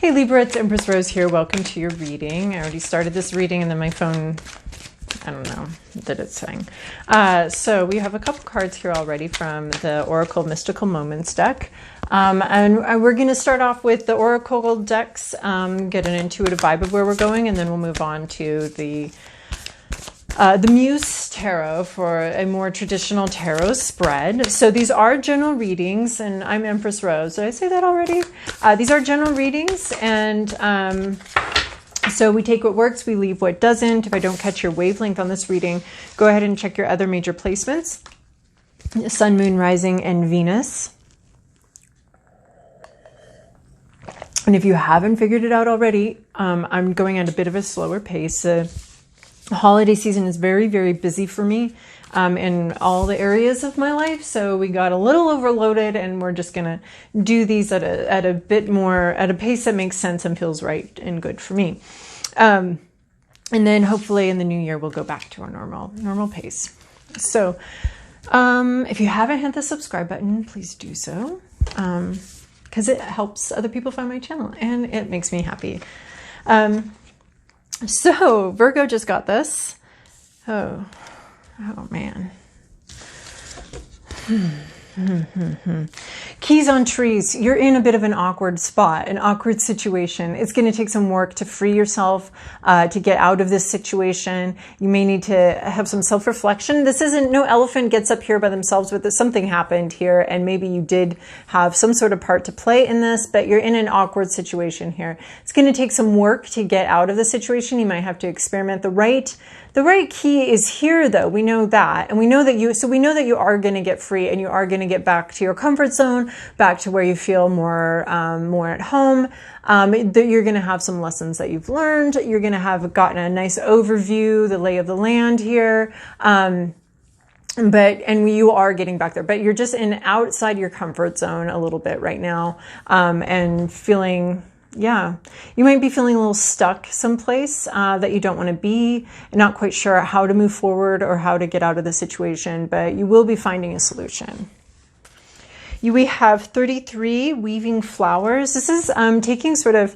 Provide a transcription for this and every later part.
Hey Libra, it's Empress Rose here. Welcome to your reading. I already started this reading and then my phone, I don't know, did its thing. So we have a couple cards here already from the Oracle Mystical Moments deck. And we're going to start off with the Oracle decks, get an intuitive vibe of where we're going, and then we'll move on to the Muse Tarot for a more traditional tarot spread. So these are general readings, and I'm Empress Rose. Did I say that already? These are general readings, and so we take what works, we leave what doesn't. If I don't catch your wavelength on this reading, go ahead and check your other major placements. Sun, Moon, Rising, and Venus. And if you haven't figured it out already, I'm going at a bit of a slower pace. The holiday season is very, very busy for me in all the areas of my life. So we got a little overloaded, and we're just going to do these at a bit more, at a pace that makes sense and feels right and good for me. And then hopefully in the new year, we'll go back to our normal pace. So if you haven't hit the subscribe button, please do so, because it helps other people find my channel and it makes me happy. So Virgo just got this. Oh man. Keys on trees. You're in a bit of an awkward spot, an awkward situation. It's going to take some work to free yourself, to get out of this situation. You may need to have some self-reflection. This isn't, no elephant gets up here by themselves with this. Something happened here, and maybe you did have some sort of part to play in this, but you're in an awkward situation here. It's going to take some work to get out of the situation. You might have to experiment. The right key is here, though. We know that, and we know that you are going to get free, and you are going to get back to your comfort zone, back to where you feel more at home. That you're going to have some lessons that you've learned. You're going to have gotten a nice overview, the lay of the land here. And you are getting back there, but you're just outside your comfort zone a little bit right now, and feeling. Yeah, you might be feeling a little stuck someplace that you don't want to be, and not quite sure how to move forward or how to get out of the situation, but you will be finding a solution. We have 33 weaving flowers. This is taking sort of,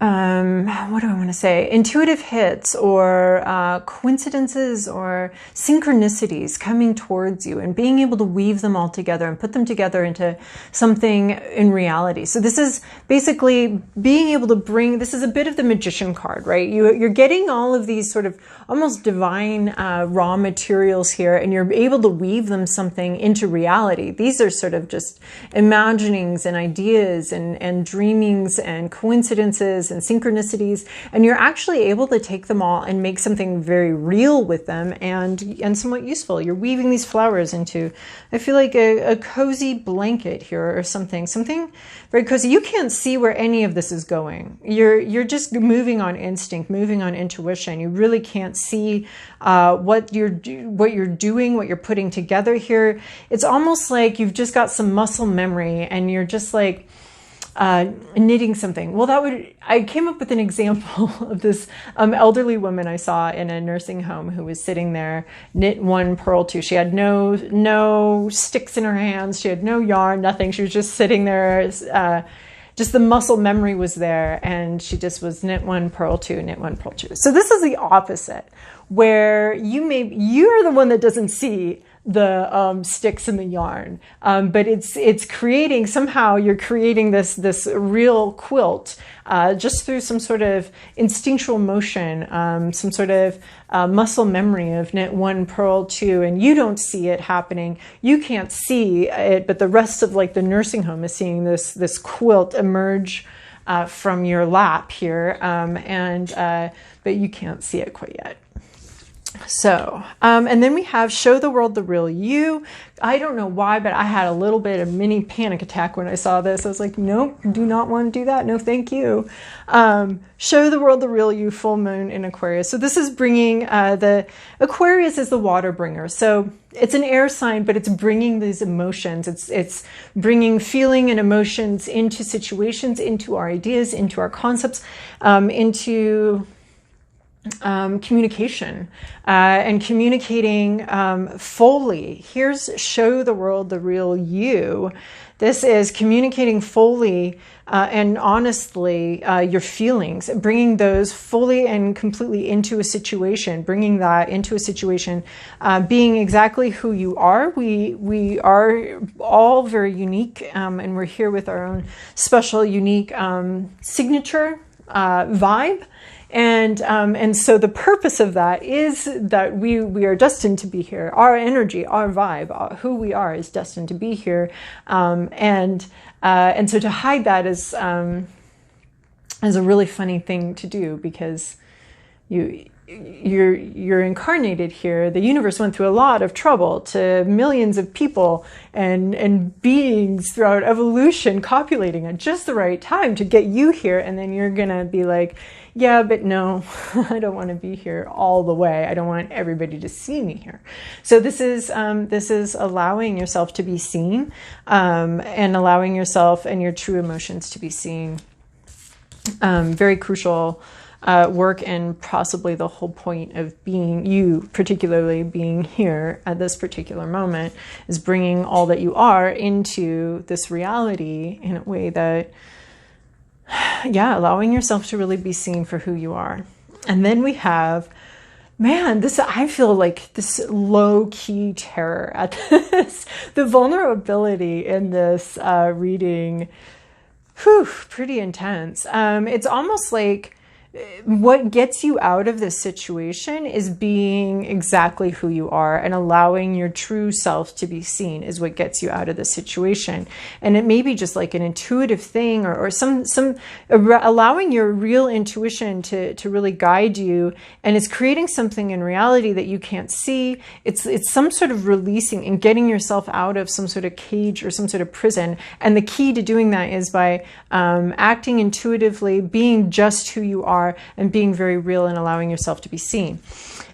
what do I want to say? Intuitive hits or coincidences or synchronicities coming towards you, and being able to weave them all together and put them together into something in reality. So this is basically being able to bring, this is a bit of the magician card, right? You're getting all of these sort of almost divine raw materials here, and you're able to weave them something into reality. These are sort of just imaginings and ideas and dreamings and coincidences and synchronicities, and you're actually able to take them all and make something very real with them and somewhat useful. You're weaving these flowers into, I feel like a cozy blanket here or something very cozy. You can't see where any of this is going. You're just moving on instinct, moving on intuition. You really can't see what you're doing, what you're putting together here. It's almost like you've just got some muscle memory, and you're just like knitting something. Well, I came up with an example of this elderly woman I saw in a nursing home who was sitting there, knit one, purl two. She had no sticks in her hands. She had no yarn, nothing. She was just sitting there. Just the muscle memory was there, and she just was knit one, purl two, knit one, purl two. So this is the opposite, where you're the one that doesn't see the sticks in the yarn, but it's creating, somehow you're creating this real quilt just through some sort of instinctual motion, some sort of muscle memory of knit one, purl two, and you don't see it happening. You can't see it, but the rest of like the nursing home is seeing this quilt emerge from your lap here, but you can't see it quite yet. So, and then we have Show the World the Real You. I don't know why, but I had a little bit of mini panic attack when I saw this. I was like, nope, do not want to do that. No, thank you. Show the World the Real You, full moon in Aquarius. So this is bringing, the Aquarius is the water bringer. So it's an air sign, but it's bringing these emotions. It's bringing feeling and emotions into situations, into our ideas, into our concepts, into communication and communicating fully. Here's show the world the real you. This is communicating fully and honestly your feelings, bringing those fully and completely into a situation, bringing that into a situation, being exactly who you are. We are all very unique, and we're here with our own special, unique signature vibe. And so the purpose of that is that we are destined to be here. Our energy, our vibe, who we are is destined to be here. And so to hide that is a really funny thing to do, because you're incarnated here. The universe went through a lot of trouble to millions of people and beings throughout evolution, copulating at just the right time to get you here. And then you're gonna be like, yeah, but no, I don't want to be here all the way. I don't want everybody to see me here. So this is allowing yourself to be seen, and allowing yourself and your true emotions to be seen. Very crucial work, and possibly the whole point of being you, particularly being here at this particular moment, is bringing all that you are into this reality in a way that, yeah, allowing yourself to really be seen for who you are. And then we have, man, this, I feel like this low-key terror at this, the vulnerability in this reading, pretty intense. It's almost like what gets you out of this situation is being exactly who you are and allowing your true self to be seen is what gets you out of the situation. And it may be just like an intuitive thing, or some allowing your real intuition to really guide you, and it's creating something in reality that you can't see. It's some sort of releasing and getting yourself out of some sort of cage or some sort of prison. And the key to doing that is by acting intuitively, being just who you are, and being very real and allowing yourself to be seen.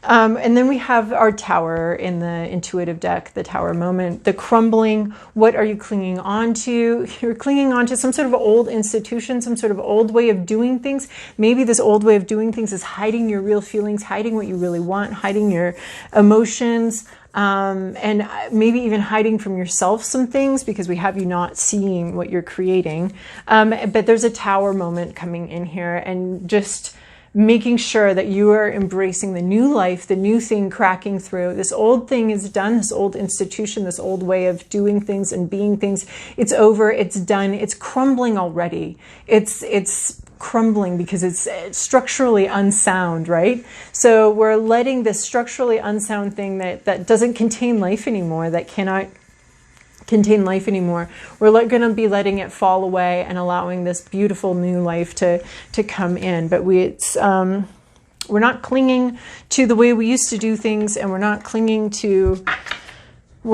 And then we have our tower in the intuitive deck, the tower moment, the crumbling. What are you clinging on to? You're clinging on to some sort of old institution, some sort of old way of doing things. Maybe this old way of doing things is hiding your real feelings, hiding what you really want, hiding your emotions, and maybe even hiding from yourself some things, because we have you not seeing what you're creating. But there's a tower moment coming in here, and just making sure that you are embracing the new life, the new thing cracking through. This old thing is done, this old institution, this old way of doing things and being things. It's over, it's done, it's crumbling already. It's crumbling because it's structurally unsound, right? So we're letting this structurally unsound thing that doesn't contain life anymore, that cannot contain life anymore, we're going to be letting it fall away and allowing this beautiful new life to come in. But we're not clinging to the way we used to do things, and we're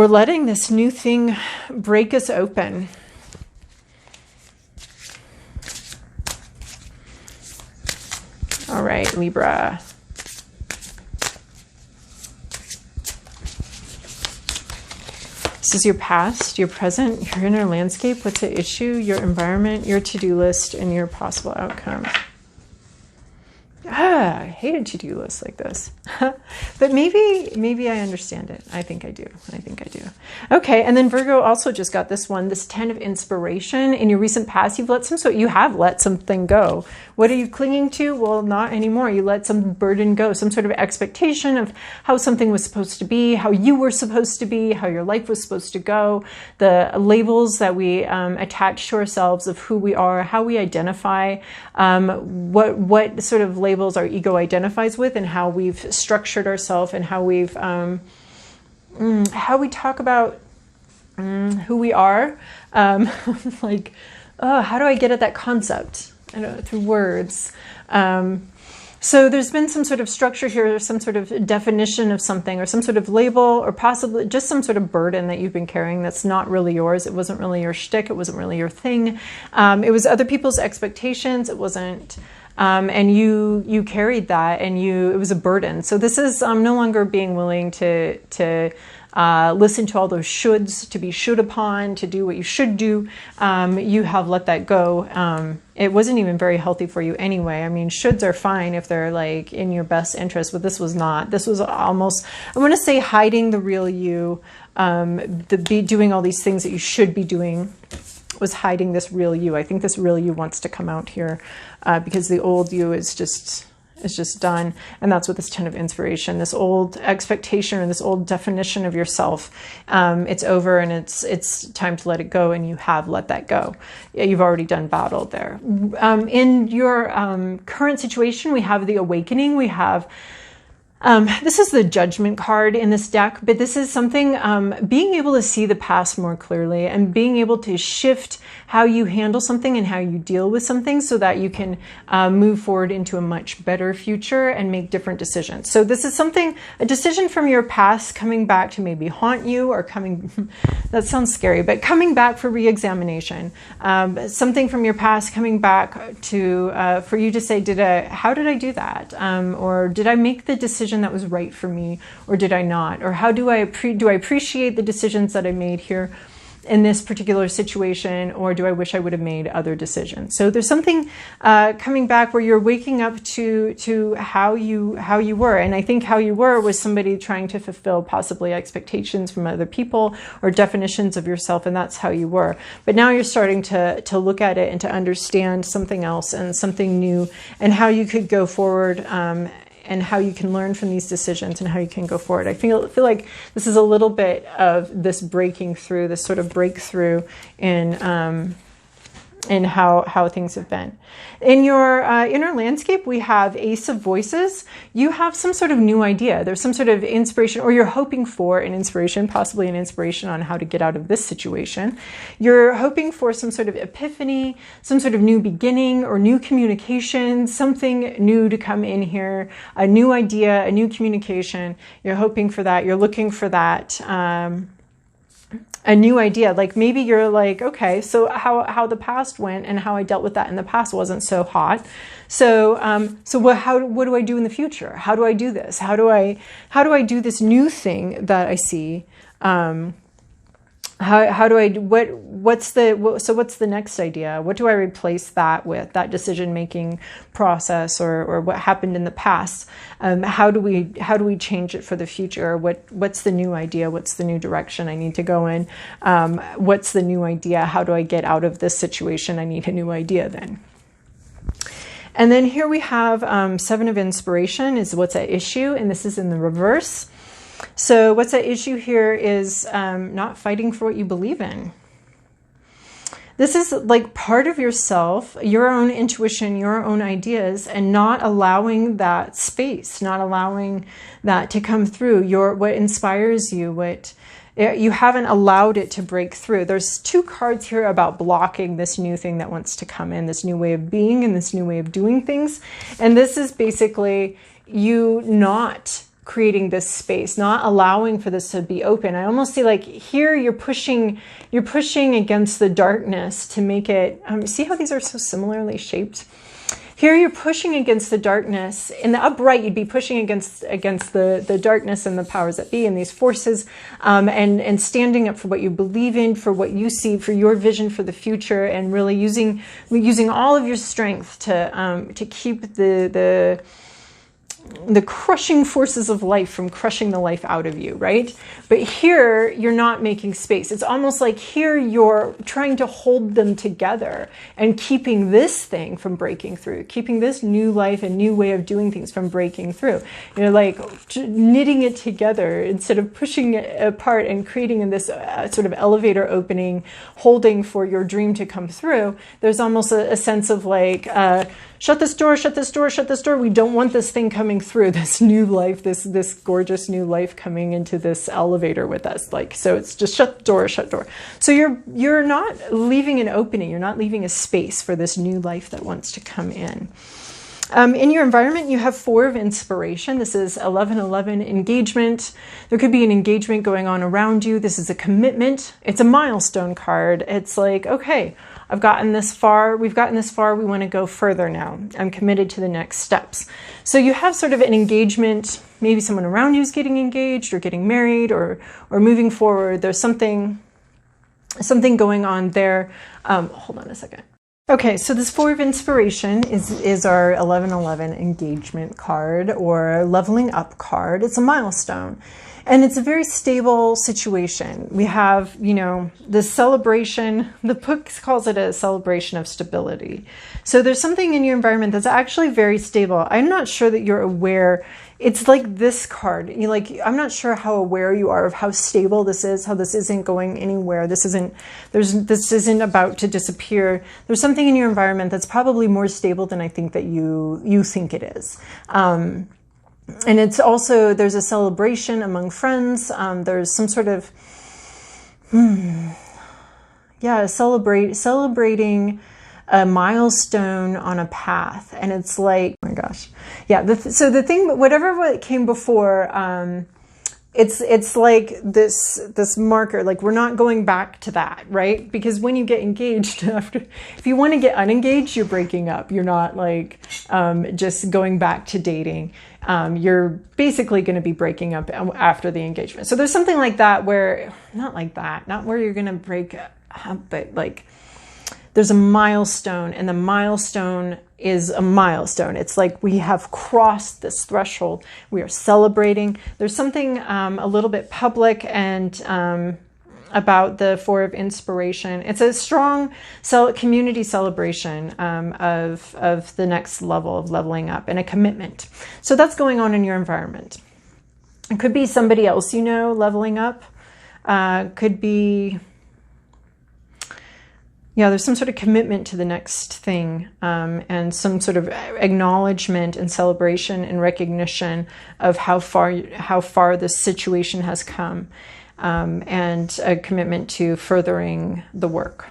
letting this new thing break us open. All right, Libra. This is your past, your present, your inner landscape, what's at issue, your environment, your to-do list, and your possible outcome. I hate a to-do list like this. But maybe I understand it. I think I do. Okay, and then Virgo also just got this one, this 10 of inspiration. In your recent past, you have let something go. What are you clinging to? Well, not anymore. You let some burden go, some sort of expectation of how something was supposed to be, how you were supposed to be, how your life was supposed to go, the labels that we attach to ourselves of who we are, how we identify, what sort of labels our ego identifies with, and how we've structured ourselves, and how we talk about who we are. Like, how do I get at that concept? I don't know, through words. So there's been some sort of structure here, some sort of definition of something, or some sort of label, or possibly just some sort of burden that you've been carrying that's not really yours. It wasn't really your shtick. It wasn't really your thing. It was other people's expectations. It wasn't. And you carried that, and it was a burden. So this is no longer being willing to listen to all those shoulds, to be should upon, to do what you should do. You have let that go. It wasn't even very healthy for you anyway. I mean, shoulds are fine if they're like in your best interest, but this was not. This was almost, I want to say, hiding the real you, doing all these things that you should be doing, was hiding this real you. I think this real you wants to come out here because the old you is just done. And that's what this 10 of inspiration, this old expectation or this old definition of yourself, it's over, and it's time to let it go, and you have let that go. You've already done battle there. In your current situation, we have the awakening. We have this is the judgment card in this deck, but this is something, being able to see the past more clearly and being able to shift how you handle something and how you deal with something so that you can move forward into a much better future and make different decisions. So this is something, a decision from your past coming back to maybe haunt you, or coming, that sounds scary, but coming back for re-examination. Something from your past coming back to, for you to say, how did I do that? Or did I make the decision that was right for me, or did I not? Or how do I appreciate the decisions that I made here in this particular situation, or do I wish I would have made other decisions? So there's something coming back where you're waking up to how you were, and I think how you were was somebody trying to fulfill possibly expectations from other people or definitions of yourself, and that's how you were. But now you're starting to look at it and to understand something else and something new, and how you could go forward. And how you can learn from these decisions and how you can go forward. I feel like this is a little bit of this breaking through, this sort of breakthrough in how things have been. In your inner landscape, we have Ace of Voices. You have some sort of new idea. There's some sort of inspiration, or you're hoping for an inspiration, possibly an inspiration on how to get out of this situation. You're hoping for some sort of epiphany, some sort of new beginning or new communication, something new to come in here, a new idea, a new communication. You're hoping for that. You're looking for that. A new idea, like maybe you're like, okay, so how the past went and how I dealt with that in the past wasn't so hot. So what do I do in the future? How do I do this? How do I do this new thing that I see? How do I do, what's the next idea? What do I replace that with, that decision-making process, or what happened in the past? How do we change it for the future? What's the new idea? What's the new direction I need to go in? What's the new idea? How do I get out of this situation? I need a new idea then. And then here we have 7 of inspiration is what's at issue, and this is in the reverse. So what's at issue here is not fighting for what you believe in. This is like part of yourself, your own intuition, your own ideas, and not allowing that space, not allowing that to come through. What inspires you, what you haven't allowed it to break through. There's 2 cards here about blocking this new thing that wants to come in, this new way of being and this new way of doing things. And this is basically you not creating this space, not allowing for this to be open. I almost see like here you're pushing against the darkness to make it, see how these are so similarly shaped? Here you're pushing against the darkness. In the upright, you'd be pushing against the darkness and the powers that be and these forces, and standing up for what you believe in, for what you see, for your vision for the future, and really using all of your strength to keep the crushing forces of life from crushing the life out of you, right? But here, you're not making space. It's almost like here you're trying to hold them together and keeping this thing from breaking through, keeping this new life and new way of doing things from breaking through. You're like knitting it together instead of pushing it apart and creating this sort of elevator opening, holding for your dream to come through. There's almost a sense of like, shut this door, shut this door, shut this door. We don't want this thing coming through, this new life, this gorgeous new life coming into this elevator with us. Like, so it's just shut the door, shut the door. So you're not leaving an opening. You're not leaving a space for this new life that wants to come in. In your environment, you have 4 of inspiration. This is 1111 engagement. There could be an engagement going on around you. This is a commitment. It's a milestone card. It's like, okay, I've gotten this far. We've gotten this far. We want to go further now. I'm committed to the next steps. So you have sort of an engagement, maybe someone around you is getting engaged or getting married or moving forward. There's something going on there. Hold on a second. Okay, so this Four of Inspiration is our 1111 engagement card or leveling up card. It's a milestone. And it's a very stable situation. We have, you know, the celebration, the book calls it a celebration of stability. So there's something in your environment that's actually very stable. I'm not sure that you're aware. It's like this card. I'm not sure how aware you are of how stable this is, how this isn't going anywhere. This isn't about to disappear. There's something in your environment that's probably more stable than I think that you think it is. And it's also, there's a celebration among friends. There's some sort of, celebrating a milestone on a path. And it's like, oh my gosh. Yeah. So the thing, whatever came before, it's like this marker, like we're not going back to that, right? Because when you get engaged if you want to get unengaged, you're breaking up. You're not like, just going back to dating. You're basically going to be breaking up after the engagement. So there's something like that where, not where you're going to break up, but like there's a milestone, and the milestone is a milestone. It's like we have crossed this threshold. We are celebrating. There's something a little bit public and about the Four of Inspiration. It's a strong community celebration of the next level of leveling up and a commitment. So that's going on in your environment. It could be somebody else you know leveling up. Could be, there's some sort of commitment to the next thing, and some sort of acknowledgement and celebration and recognition of how far this situation has come. And a commitment to furthering the work.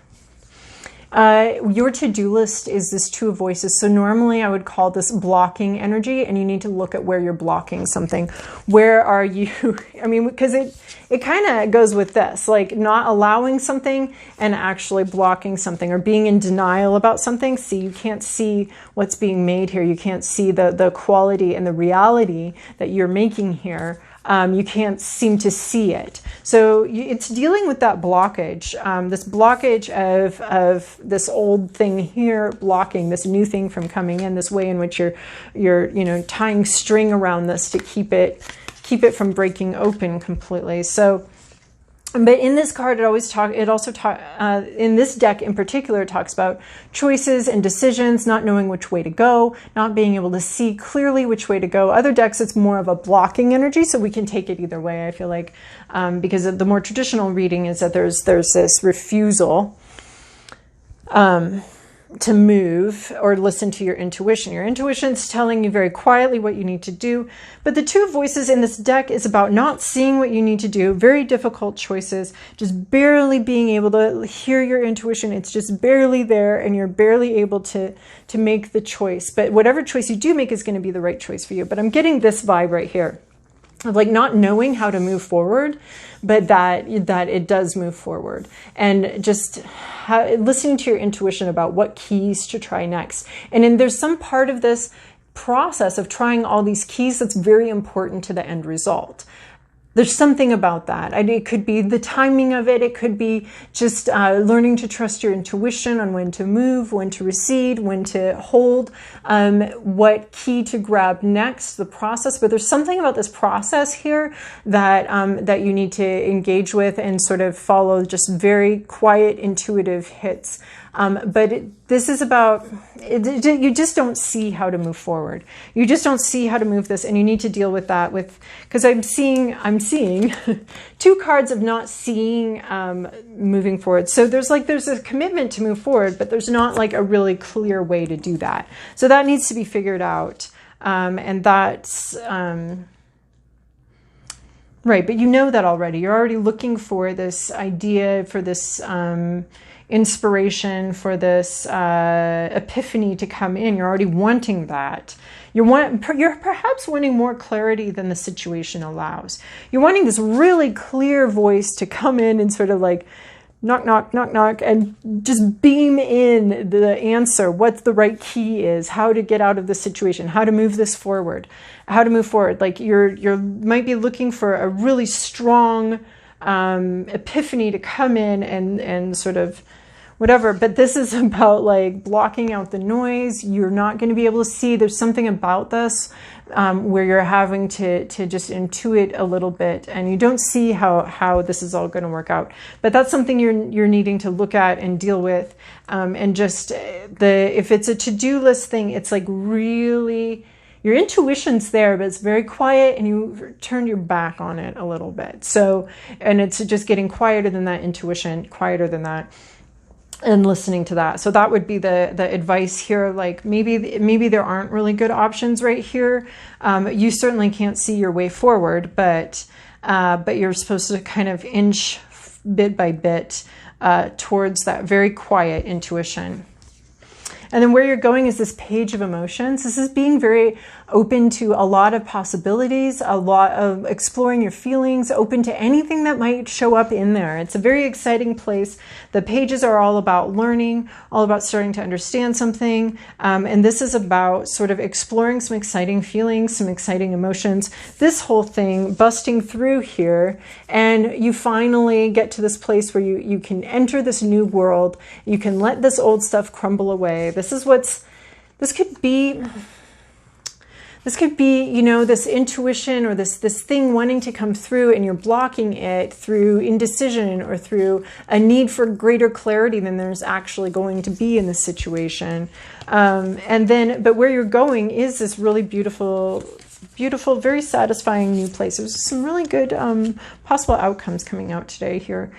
Your to-do list is this Two of Voices. So normally I would call this blocking energy, and you need to look at where you're blocking something. Where are you? I mean, because it kind of goes with this, like not allowing something and actually blocking something, or being in denial about something. See, you can't see what's being made here. You can't see the quality and the reality that you're making here. You can't seem to see it. So it's dealing with that blockage, this blockage of this old thing here blocking this new thing from coming in, this way in which you're tying string around this to keep it from breaking open completely. So, but in this card, in this deck in particular, it talks about choices and decisions, not knowing which way to go, not being able to see clearly which way to go. Other decks, it's more of a blocking energy, so we can take it either way, I feel like, because the more traditional reading is that there's this refusal to move or listen to your intuition. Your intuition's telling you very quietly what you need to do. But the Two of Voices in this deck is about not seeing what you need to do, very difficult choices, just barely being able to hear your intuition. It's just barely there, and you're barely able to make the choice. But whatever choice you do make is going to be the right choice for you. But I'm getting this vibe right here of like not knowing how to move forward, but that it does move forward, and just listening to your intuition about what keys to try next. And there's some part of this process of trying all these keys that's very important to the end result. There's something about that. It could be the timing of it. It could be just learning to trust your intuition on when to move, when to recede, when to hold, what key to grab next, the process. But there's something about this process here that you need to engage with and sort of follow just very quiet, intuitive hits. This is about, you just don't see how to move forward. You just don't see how to move this, and you need to deal with that because I'm seeing two cards of not seeing moving forward. So there's a commitment to move forward, but there's not like a really clear way to do that. So that needs to be figured out. And that's, right. But you know that already. You're already looking for this idea, for this, inspiration, for this epiphany to come in. You're already wanting that. You're perhaps wanting more clarity than the situation allows. You're wanting this really clear voice to come in and sort of like knock, knock, knock, knock, and just beam in the answer, what the right key is, how to get out of this situation, how to move this forward, how to move forward. Like you're might be looking for a really strong epiphany to come in and sort of whatever, but this is about like blocking out the noise. You're not going to be able to see. There's something about this where you're having to just intuit a little bit, and you don't see how this is all going to work out. But that's something you're needing to look at and deal with. And just if it's a to-do list thing, it's like really, your intuition's there, but it's very quiet, and you turn your back on it a little bit. So, and it's just getting quieter than that intuition, quieter than that, and listening to that. So that would be the advice here. Like maybe there aren't really good options right here. You certainly can't see your way forward, but you're supposed to kind of inch bit by bit towards that very quiet intuition. And then where you're going is this page of emotions. This is being very open to a lot of possibilities, a lot of exploring your feelings, open to anything that might show up in there. It's a very exciting place. The pages are all about learning, all about starting to understand something. And this is about sort of exploring some exciting feelings, some exciting emotions, this whole thing busting through here. And you finally get to this place where you can enter this new world. You can let this old stuff crumble away. This could be, you know, this intuition or this thing wanting to come through, and you're blocking it through indecision or through a need for greater clarity than there's actually going to be in this situation. But where you're going is this really beautiful, very satisfying new place. There's some really good possible outcomes coming out today here.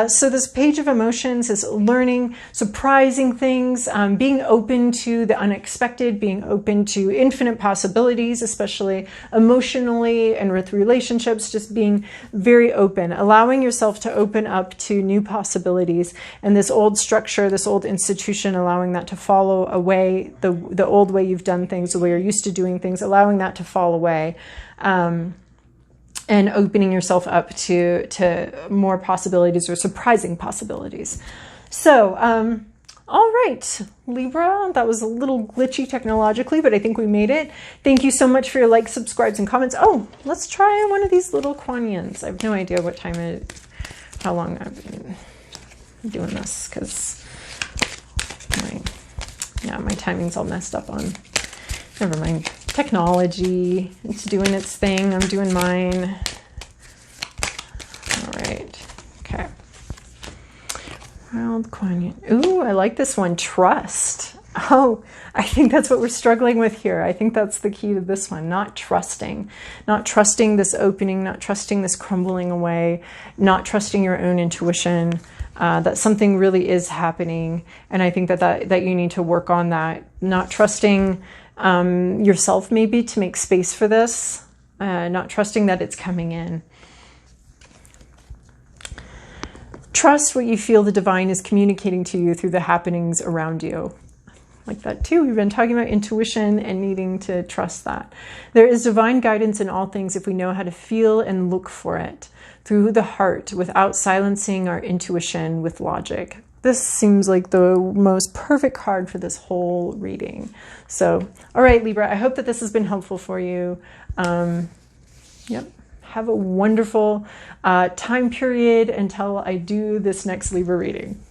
So this page of emotions is learning, surprising things, being open to the unexpected, being open to infinite possibilities, especially emotionally and with relationships, just being very open, allowing yourself to open up to new possibilities. And this old structure, this old institution, allowing that to fall away, the old way you've done things, the way you're used to doing things, allowing that to fall away. And opening yourself up to more possibilities or surprising possibilities. So, all right, Libra, that was a little glitchy technologically, but I think we made it. Thank you so much for your likes, subscribes, and comments. Oh, let's try one of these little Kuanians. I have no idea what time it is, how long I've been doing this, because my timing's all messed up on, never mind. Technology, it's doing its thing. I'm doing mine. All right. Okay. Wild Kuan. Ooh, I like this one. Trust. Oh, I think that's what we're struggling with here. I think that's the key to this one. Not trusting this opening, not trusting this crumbling away, not trusting your own intuition. That something really is happening, and I think that you need to work on that. Not trusting yourself maybe to make space for this, not trusting that it's coming in. Trust what you feel the divine is communicating to you through the happenings around you. Like that too. We've been talking about intuition and needing to trust that. There is divine guidance in all things if we know how to feel and look for it through the heart without silencing our intuition with logic. This seems like the most perfect card for this whole reading. So, all right, Libra, I hope that this has been helpful for you. Yep. Have a wonderful time period until I do this next Libra reading.